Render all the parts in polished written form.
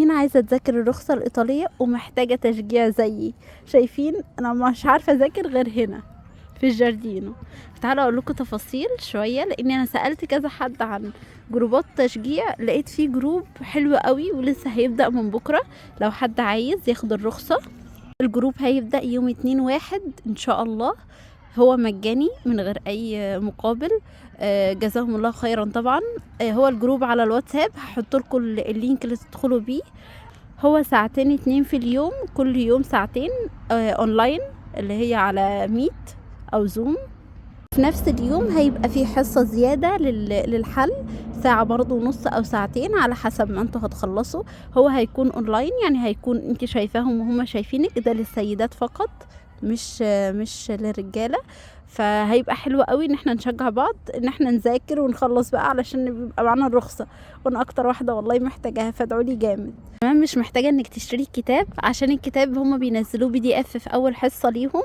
مين عايزة تذاكر الرخصة الإيطالية ومحتاجة تشجيع زيي؟ شايفين أنا مش عارفة أذاكر غير هنا في الجاردينو. تعالوا أقول لكم تفاصيل شوية، لأني أنا سألت كذا حد عن جروبات تشجيع، لقيت فيه جروب حلو قوي ولسه هيبدأ من بكرة لو حد عايز ياخد الرخصة. الجروب هيبدأ يوم 2/1 إن شاء الله، هو مجاني من غير أي مقابل. جزاهم الله خيرا طبعا. هو الجروب على الواتساب، هحط لكم اللينك اللي تدخلوا بيه. هو 2 في اليوم، كل يوم 2 اونلاين، اللي هي على ميت او زوم. في نفس اليوم هيبقى في حصة زيادة للحل، ساعة برضو ونص او 2 على حسب ما انتوا هتخلصوا. هو هيكون اونلاين، يعني هيكون انت شايفاهم وهم شايفينك، ده للسيدات فقط مش للرجالة. فهيبقى حلو قوي ان احنا نشجع بعض، ان احنا نذاكر ونخلص بقى علشان يبقى معانا الرخصة. وانا اكتر واحدة والله محتاجاها، فادعولي جامد. كمان مش محتاجة انك تشتري الكتاب، عشان الكتاب هما بينزلوه PDF في اول حصة ليهم،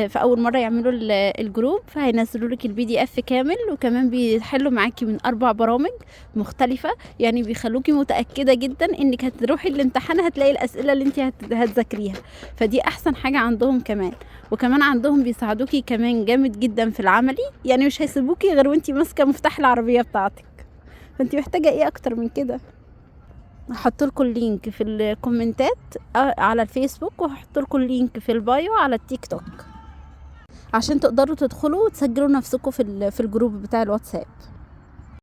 في اول مرة يعملوا الجروب، فهينزلوا لك الPDF كامل. وكمان بيحلوا معاكي من 4 برامج مختلفة، يعني بيخلوكي متأكدة جدا انك هتروحي الامتحان هتلاقي الاسئلة اللي انت هتذاكريها. فدي احسن حاجة عندهم كمان. وكمان عندهم بيساعدوكي كمان جامد جدا في العملي، يعني مش هيسيبوكي غير وانتي ماسكة مفتاح العربية بتاعتك. فانتي محتاجة ايه اكتر من كده؟ هحط لكم اللينك في الكومنتات على الفيسبوك، وهحط لكم اللينك في البايو على التيك توك، عشان تقدروا تدخلوا وتسجلوا نفسكم في الجروب بتاع الواتساب.